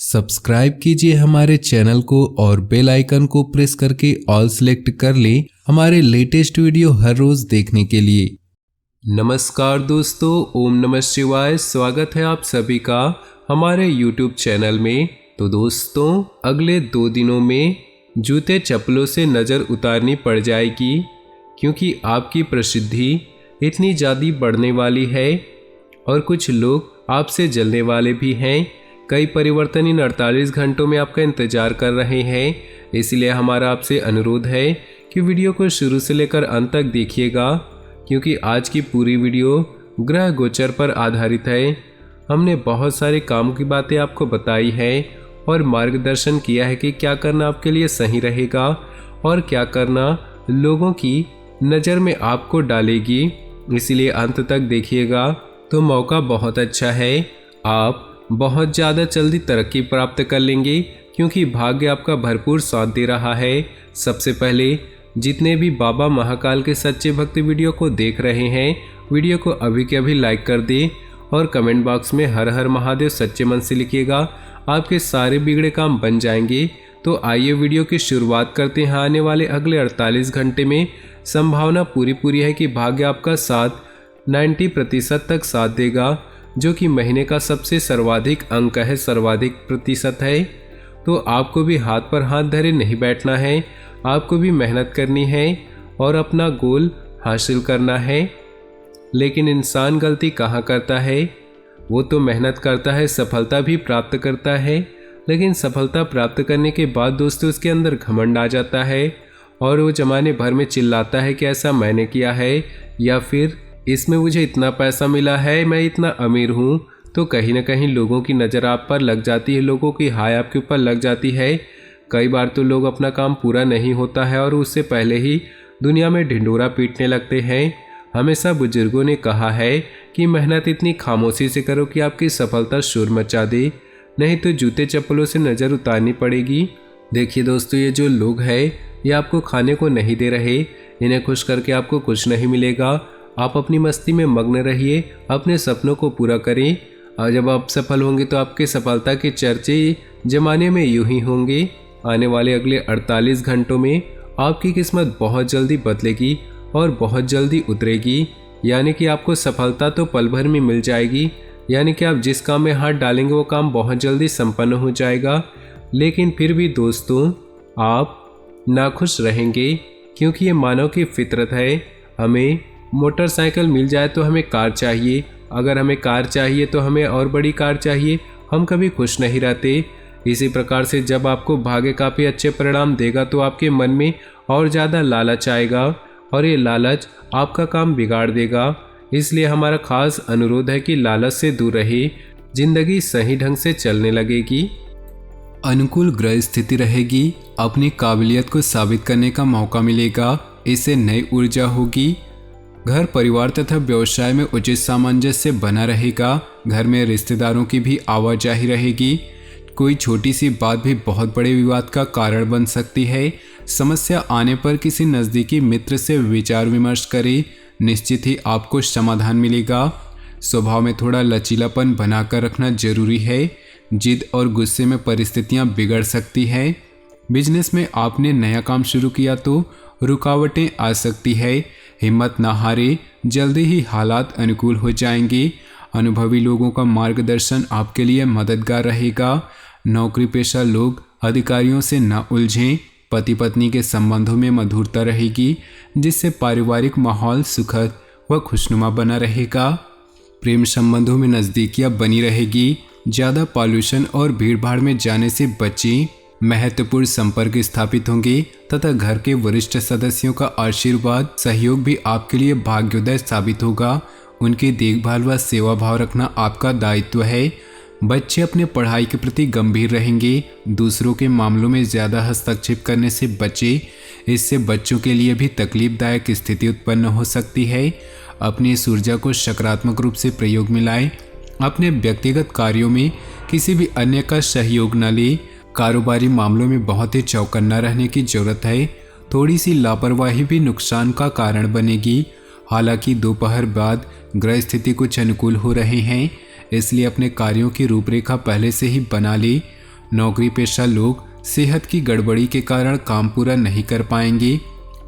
Subscribe कीजिए हमारे channel को और बेल आइकन को प्रेस करके ऑल सेलेक्ट कर लें हमारे लेटेस्ट वीडियो हर रोज देखने के लिए। नमस्कार दोस्तों, ओम नमः शिवाय। स्वागत है आप सभी का हमारे यूट्यूब चैनल में। तो दोस्तों, अगले 2 दिनों में जूते चप्पलों से नज़र उतारनी पड़ जाएगी, क्योंकि आपकी प्रसिद्धि इतनी ज़्यादा बढ़ने वाली है और कुछ लोग आपसे जलने वाले भी हैं। कई परिवर्तन इन 48 घंटों में आपका इंतजार कर रहे हैं, इसलिए हमारा आपसे अनुरोध है कि वीडियो को शुरू से लेकर अंत तक देखिएगा, क्योंकि आज की पूरी वीडियो ग्रह गोचर पर आधारित है। हमने बहुत सारे काम की बातें आपको बताई है और मार्गदर्शन किया है कि क्या करना आपके लिए सही रहेगा और क्या करना लोगों की नज़र में आपको डालेगी। इसलिए अंत तक देखिएगा तो मौका बहुत अच्छा है। आप बहुत ज़्यादा जल्दी तरक्की प्राप्त कर लेंगे, क्योंकि भाग्य आपका भरपूर साथ दे रहा है। सबसे पहले जितने भी बाबा महाकाल के सच्चे भक्त वीडियो को देख रहे हैं, वीडियो को अभी के अभी लाइक कर दें और कमेंट बॉक्स में हर हर महादेव सच्चे मन से लिखिएगा। आपके सारे बिगड़े काम बन जाएंगे। तो आइए वीडियो की शुरुआत करते हैं। आने वाले अगले 48 घंटे में संभावना पूरी है कि भाग्य आपका साथ 90% तक साथ देगा, जो कि महीने का सबसे सर्वाधिक अंक है, सर्वाधिक प्रतिशत है। तो आपको भी हाथ पर हाथ धरे नहीं बैठना है, आपको भी मेहनत करनी है और अपना गोल हासिल करना है। लेकिन इंसान गलती कहाँ करता है? वो तो मेहनत करता है, सफलता भी प्राप्त करता है, लेकिन सफलता प्राप्त करने के बाद दोस्तों उसके अंदर घमंड आ जाता है और वो जमाने भर में चिल्लाता है कि ऐसा मैंने किया है, या फिर इसमें मुझे इतना पैसा मिला है, मैं इतना अमीर हूँ। तो कहीं ना कहीं लोगों की नज़र आप पर लग जाती है, लोगों की हाय आपके ऊपर लग जाती है। कई बार तो लोग अपना काम पूरा नहीं होता है और उससे पहले ही दुनिया में ढिंढोरा पीटने लगते हैं। हमेशा बुजुर्गों ने कहा है कि मेहनत इतनी खामोशी से करो कि आपकी सफलता शोर मचा दे, नहीं तो जूते चप्पलों से नज़र उतारनी पड़ेगी। देखिए दोस्तों, ये जो लोग हैं ये आपको खाने को नहीं दे रहे, इन्हें खुश करके आपको कुछ नहीं मिलेगा। आप अपनी मस्ती में मग्न रहिए, अपने सपनों को पूरा करें और जब आप सफल होंगे तो आपके सफलता के चर्चे जमाने में यूं ही होंगे। आने वाले अगले 48 घंटों में आपकी किस्मत बहुत जल्दी बदलेगी और बहुत जल्दी उतरेगी, यानी कि आपको सफलता तो पल भर में मिल जाएगी, यानी कि आप जिस काम में हाथ डालेंगे वो काम बहुत जल्दी संपन्न हो जाएगा। लेकिन फिर भी दोस्तों आप नाखुश रहेंगे, क्योंकि ये मानव की फितरत है। हमें मोटरसाइकिल मिल जाए तो हमें कार चाहिए, अगर हमें कार चाहिए तो हमें और बड़ी कार चाहिए, हम कभी खुश नहीं रहते। इसी प्रकार से जब आपको भाग्य काफ़ी अच्छे परिणाम देगा तो आपके मन में और ज़्यादा लालच आएगा और ये लालच आपका काम बिगाड़ देगा। इसलिए हमारा खास अनुरोध है कि लालच से दूर रहे, जिंदगी सही ढंग से चलने लगेगी। अनुकूल ग्रह स्थिति रहेगी, अपनी काबिलियत को साबित करने का मौका मिलेगा, इससे नई ऊर्जा होगी। घर परिवार तथा व्यवसाय में उचित सामंजस्य बना रहेगा। घर में रिश्तेदारों की भी आवाजाही रहेगी। कोई छोटी सी बात भी बहुत बड़े विवाद का कारण बन सकती है। समस्या आने पर किसी नज़दीकी मित्र से विचार विमर्श करें, निश्चित ही आपको समाधान मिलेगा। स्वभाव में थोड़ा लचीलापन बनाकर रखना जरूरी है। जिद और गुस्से में परिस्थितियां बिगड़ सकती है। बिजनेस में आपने नया काम शुरू किया तो रुकावटें आ सकती है, हिम्मत ना हारे, जल्दी ही हालात अनुकूल हो जाएंगे। अनुभवी लोगों का मार्गदर्शन आपके लिए मददगार रहेगा। नौकरी पेशा लोग अधिकारियों से न उलझें। पति पत्नी के संबंधों में मधुरता रहेगी, जिससे पारिवारिक माहौल सुखद व खुशनुमा बना रहेगा। प्रेम संबंधों में नज़दीकियां बनी रहेगी। ज़्यादा पॉल्यूशन और भीड़भाड़ में जाने से बचें। महत्वपूर्ण संपर्क स्थापित होंगे तथा घर के वरिष्ठ सदस्यों का आशीर्वाद सहयोग भी आपके लिए भाग्योदय साबित होगा। उनकी देखभाल व सेवा भाव रखना आपका दायित्व है। बच्चे अपने पढ़ाई के प्रति गंभीर रहेंगे। दूसरों के मामलों में ज़्यादा हस्तक्षेप करने से बचें, इससे बच्चों के लिए भी तकलीफदायक स्थिति उत्पन्न हो सकती है। अपनी इस ऊर्जा को सकारात्मक रूप से प्रयोग में लाएं। अपने व्यक्तिगत कार्यों में किसी भी अन्य का सहयोग न लें। कारोबारी मामलों में बहुत ही चौकन्ना रहने की जरूरत है। थोड़ी सी लापरवाही भी नुकसान का कारण बनेगी। हालांकि दोपहर बाद ग्रह स्थिति कुछ अनुकूल हो रहे हैं, इसलिए अपने कार्यों की रूपरेखा पहले से ही बना ली। नौकरी पेशा लोग सेहत की गड़बड़ी के कारण काम पूरा नहीं कर पाएंगे।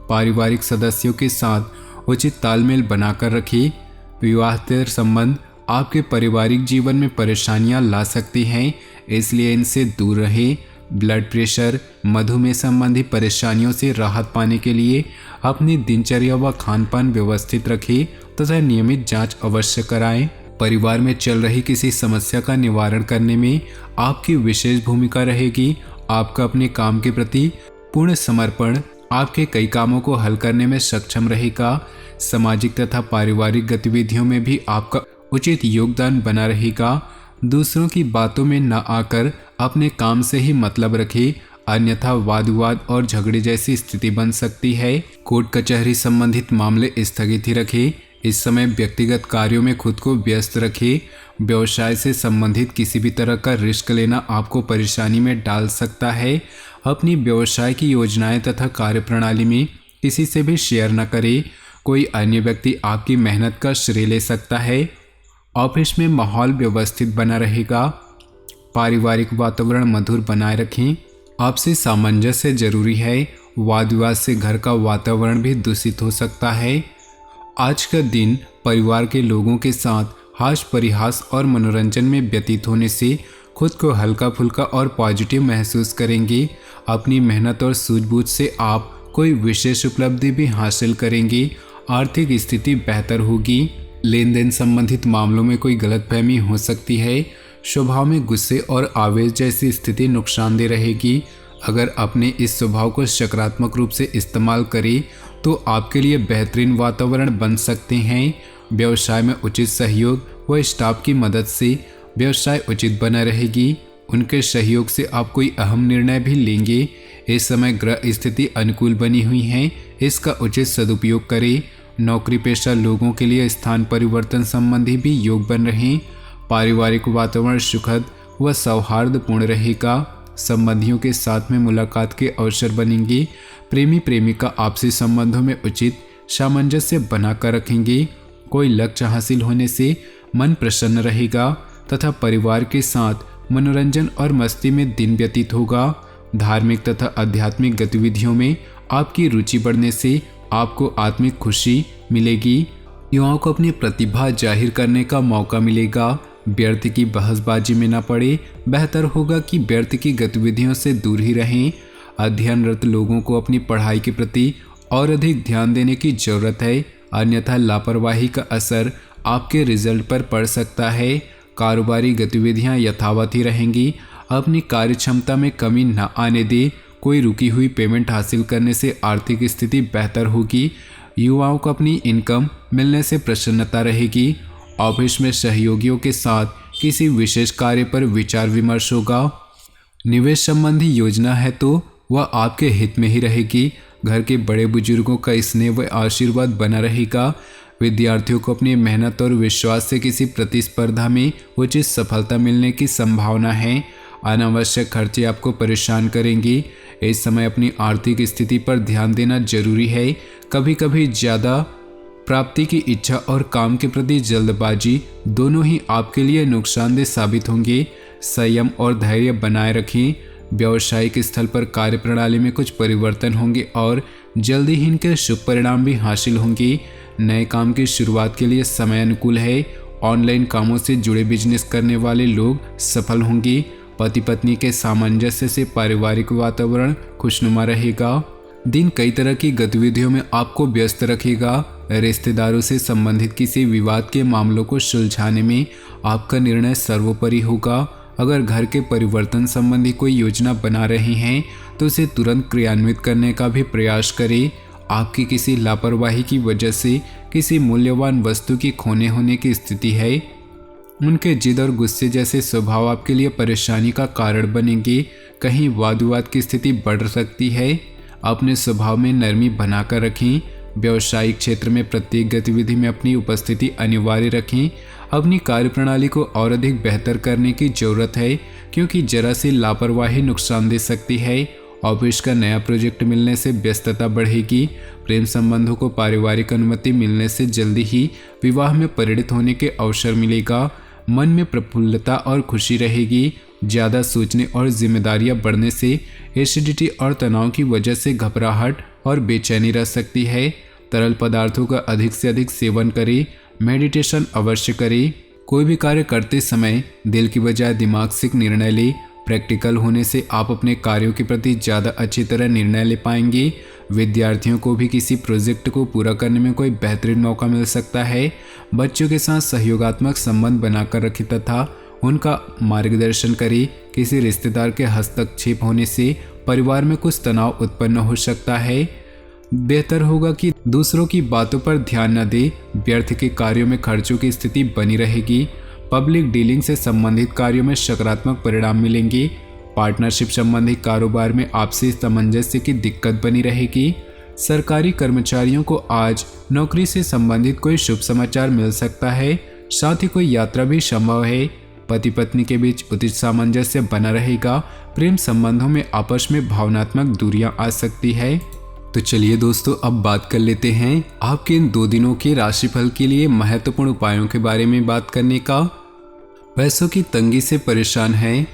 पारिवारिक सदस्यों के साथ उचित तालमेल बनाकर रखें। विवाहेतर संबंध आपके पारिवारिक जीवन में परेशानियां ला सकती हैं, इसलिए इनसे दूर रहें। ब्लड प्रेशर, मधुमेह संबंधी परेशानियों से राहत पाने के लिए अपनी दिनचर्या व खान पान व्यवस्थित रखें तथा नियमित जांच अवश्य कराएं। परिवार में चल रही किसी समस्या का निवारण करने में आपकी विशेष भूमिका रहेगी। आपका अपने काम के प्रति पूर्ण समर्पण आपके कई कामों को हल करने में सक्षम रहेगा। सामाजिक तथा पारिवारिक गतिविधियों में भी आपका उचित योगदान बना रहेगा। दूसरों की बातों में न आकर अपने काम से ही मतलब रखें, अन्यथा वाद विवाद और झगड़े जैसी स्थिति बन सकती है। कोर्ट कचहरी संबंधित मामले स्थगित ही रखें। इस समय व्यक्तिगत कार्यों में खुद को व्यस्त रखें। व्यवसाय से संबंधित किसी भी तरह का रिस्क लेना आपको परेशानी में डाल सकता है। अपनी व्यवसाय की योजनाएं तथा कार्यप्रणाली में किसी से भी शेयर न करें। कोई अन्य व्यक्ति आपकी मेहनत का श्रेय ले सकता है। ऑफिस में माहौल व्यवस्थित बना रहेगा। पारिवारिक वातावरण मधुर बनाए रखें। आपसी सामंजस्य जरूरी है। वाद विवाद से घर का वातावरण भी दूषित हो सकता है। आज का दिन परिवार के लोगों के साथ हास्य परिहास और मनोरंजन में व्यतीत होने से खुद को हल्का फुल्का और पॉजिटिव महसूस करेंगे। अपनी मेहनत और सूझबूझ से आप कोई विशेष उपलब्धि भी हासिल करेंगे। आर्थिक स्थिति बेहतर होगी। लेन देन संबंधित मामलों में कोई गलतफहमी हो सकती है। स्वभाव में गुस्से और आवेश जैसी स्थिति नुकसानदेह रहेगी। अगर अपने इस स्वभाव को सकारात्मक रूप से इस्तेमाल करें तो आपके लिए बेहतरीन वातावरण बन सकते हैं। व्यवसाय में उचित सहयोग व स्टाफ की मदद से व्यवसाय उचित बना रहेगी। उनके सहयोग से आप कोई अहम निर्णय भी लेंगे। इस समय ग्रह स्थिति अनुकूल बनी हुई है, इसका उचित सदुपयोग करें। नौकरी पेशा लोगों के लिए स्थान परिवर्तन संबंधी भी योग बन रहे। पारिवारिक वातावरण सुखद व सौहार्दपूर्ण रहेगा। संबंधियों के साथ में मुलाकात के अवसर बनेंगे। प्रेमी प्रेमिका आपसी संबंधों में उचित सामंजस्य बनाकर रखेंगे। कोई लक्ष्य हासिल होने से मन प्रसन्न रहेगा तथा परिवार के साथ मनोरंजन और मस्ती में दिन व्यतीत होगा। धार्मिक तथा आध्यात्मिक गतिविधियों में आपकी रुचि बढ़ने से आपको आत्मिक खुशी मिलेगी। युवाओं को अपनी प्रतिभा जाहिर करने का मौका मिलेगा। व्यर्थ की बहसबाजी में न पड़े। बेहतर होगा कि व्यर्थ की गतिविधियों से दूर ही रहें। अध्ययनरत लोगों को अपनी पढ़ाई के प्रति और अधिक ध्यान देने की जरूरत है, अन्यथा लापरवाही का असर आपके रिजल्ट पर पड़ सकता है। कारोबारी गतिविधियां यथावत ही रहेंगी। अपनी कार्य क्षमता में कमी न आने दे। कोई रुकी हुई पेमेंट हासिल करने से आर्थिक स्थिति बेहतर होगी। युवाओं को अपनी इनकम मिलने से प्रसन्नता रहेगी। ऑफिस में सहयोगियों के साथ किसी विशेष कार्य पर विचार विमर्श होगा। निवेश संबंधी योजना है तो वह आपके हित में ही रहेगी। घर के बड़े बुजुर्गों का स्नेह व आशीर्वाद बना रहेगा। विद्यार्थियों को अपनी मेहनत और विश्वास से किसी प्रतिस्पर्धा में उचित सफलता मिलने की संभावना है। अनावश्यक खर्चे आपको परेशान करेंगी। इस समय अपनी आर्थिक स्थिति पर ध्यान देना जरूरी है। कभी कभी ज़्यादा प्राप्ति की इच्छा और काम के प्रति जल्दबाजी दोनों ही आपके लिए नुकसानदेह साबित होंगे। संयम और धैर्य बनाए रखें। व्यावसायिक स्थल पर कार्यप्रणाली में कुछ परिवर्तन होंगे और जल्दी ही इनके शुभ परिणाम भी हासिल होंगे। नए काम की शुरुआत के लिए समय अनुकूल है। ऑनलाइन कामों से जुड़े बिजनेस करने वाले लोग सफल होंगे। पति पत्नी के सामंजस्य से पारिवारिक वातावरण खुशनुमा रहेगा। दिन कई तरह की गतिविधियों में आपको व्यस्त रखेगा। रिश्तेदारों से संबंधित किसी विवाद के मामलों को सुलझाने में आपका निर्णय सर्वोपरि होगा। अगर घर के परिवर्तन संबंधी कोई योजना बना रहे हैं तो उसे तुरंत क्रियान्वित करने का भी प्रयास करें। आपकी किसी लापरवाही की वजह से किसी मूल्यवान वस्तु की खोने होने की स्थिति है। उनके जिद और गुस्से जैसे स्वभाव आपके लिए परेशानी का कारण बनेंगे। कहीं वाद विवाद की स्थिति बढ़ सकती है। अपने स्वभाव में नरमी बनाकर रखें। व्यावसायिक क्षेत्र में प्रत्येक गतिविधि में अपनी उपस्थिति अनिवार्य रखें। अपनी कार्यप्रणाली को और अधिक बेहतर करने की जरूरत है, क्योंकि जरा सी लापरवाही नुकसान दे सकती है। ऑफिस का नया प्रोजेक्ट मिलने से व्यस्तता बढ़ेगी। प्रेम संबंधों को पारिवारिक अनुमति मिलने से जल्दी ही विवाह में परिणत होने के अवसर मिलेगा। मन में प्रफुल्लता और खुशी रहेगी। ज़्यादा सोचने और जिम्मेदारियां बढ़ने से एसिडिटी और तनाव की वजह से घबराहट और बेचैनी रह सकती है। तरल पदार्थों का अधिक से अधिक सेवन करें। मेडिटेशन अवश्य करें। कोई भी कार्य करते समय दिल की बजाय दिमाग से निर्णय लें। प्रैक्टिकल होने से आप अपने कार्यों के प्रति ज़्यादा अच्छी तरह निर्णय ले पाएंगे। विद्यार्थियों को भी किसी प्रोजेक्ट को पूरा करने में कोई बेहतरीन मौका मिल सकता है। बच्चों के साथ सहयोगात्मक संबंध बनाकर रखें तथा उनका मार्गदर्शन करें। किसी रिश्तेदार के हस्तक्षेप होने से परिवार में कुछ तनाव उत्पन्न हो सकता है। बेहतर होगा कि दूसरों की बातों पर ध्यान न दें। व्यर्थ के कार्यों में खर्चों की स्थिति बनी रहेगी। पब्लिक डीलिंग से संबंधित कार्यों में सकारात्मक परिणाम मिलेंगे। पार्टनरशिप संबंधी कारोबार में आपसी सामंजस्य की दिक्कत बनी रहेगी। सरकारी कर्मचारियों को आज नौकरी से संबंधित कोई शुभ समाचार मिल सकता है। साथ ही कोई यात्रा भी संभव है। पति पत्नी के बीच उचित सामंजस्य बना रहेगा। प्रेम संबंधों में आपस में भावनात्मक दूरियां आ सकती है। तो चलिए दोस्तों, अब बात कर लेते हैं आपके इन 2 दिनों के राशिफल के लिए महत्वपूर्ण उपायों के बारे में बात करने का। पैसों की तंगी से परेशान हैं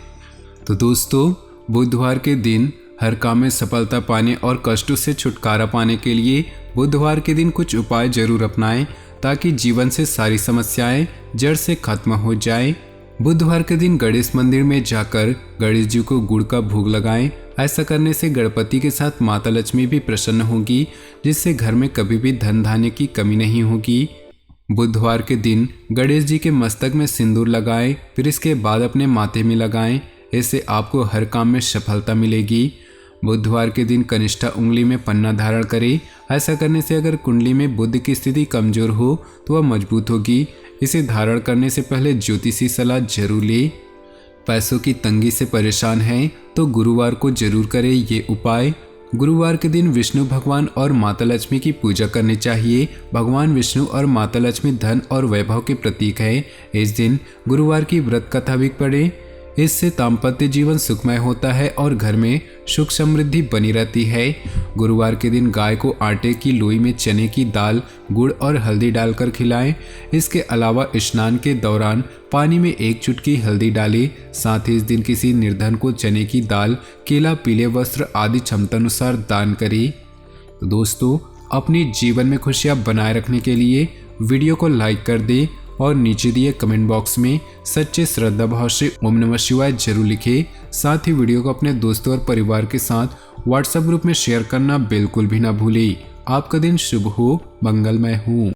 तो दोस्तों, बुधवार के दिन हर काम में सफलता पाने और कष्टों से छुटकारा पाने के लिए बुधवार के दिन कुछ उपाय जरूर अपनाएं ताकि जीवन से सारी समस्याएं जड़ से खत्म हो जाएं। बुधवार के दिन गणेश मंदिर में जाकर गणेश जी को गुड़ का भोग लगाएं। ऐसा करने से गणपति के साथ माता लक्ष्मी भी प्रसन्न होगी, जिससे घर में कभी भी धन धान्य की कमी नहीं होगी। बुधवार के दिन गणेश जी के मस्तक में सिंदूर लगाएं, फिर इसके बाद अपने माथे में लगाएं। इससे आपको हर काम में सफलता मिलेगी। बुधवार के दिन कनिष्ठा उंगली में पन्ना धारण करें। ऐसा करने से अगर कुंडली में बुध की स्थिति कमजोर हो तो वह मजबूत होगी। इसे धारण करने से पहले ज्योतिषी सलाह जरूर लें। पैसों की तंगी से परेशान हैं तो गुरुवार को जरूर करें ये उपाय। गुरुवार के दिन विष्णु भगवान और माता लक्ष्मी की पूजा करनी चाहिए। भगवान विष्णु और माता लक्ष्मी धन और वैभव के प्रतीक है। इस दिन गुरुवार की व्रत कथा भी पढ़ें। इससे दाम्पत्य जीवन सुखमय होता है और घर में सुख समृद्धि बनी रहती है। गुरुवार के दिन गाय को आटे की लोई में चने की दाल, गुड़ और हल्दी डालकर खिलाएं। इसके अलावा स्नान के दौरान पानी में 1 चुटकी हल्दी डालें। साथ ही इस दिन किसी निर्धन को चने की दाल, केला, पीले वस्त्र आदि क्षमतानुसार दान करें। तो दोस्तों, अपने जीवन में खुशियां बनाए रखने के लिए वीडियो को लाइक कर दें और नीचे दिए कमेंट बॉक्स में सच्चे श्रद्धा भाव से ओम नमः शिवाय जरूर लिखें। साथ ही वीडियो को अपने दोस्तों और परिवार के साथ व्हाट्सएप ग्रुप में शेयर करना बिल्कुल भी ना भूलें। आपका दिन शुभ हो, मंगलमय हो।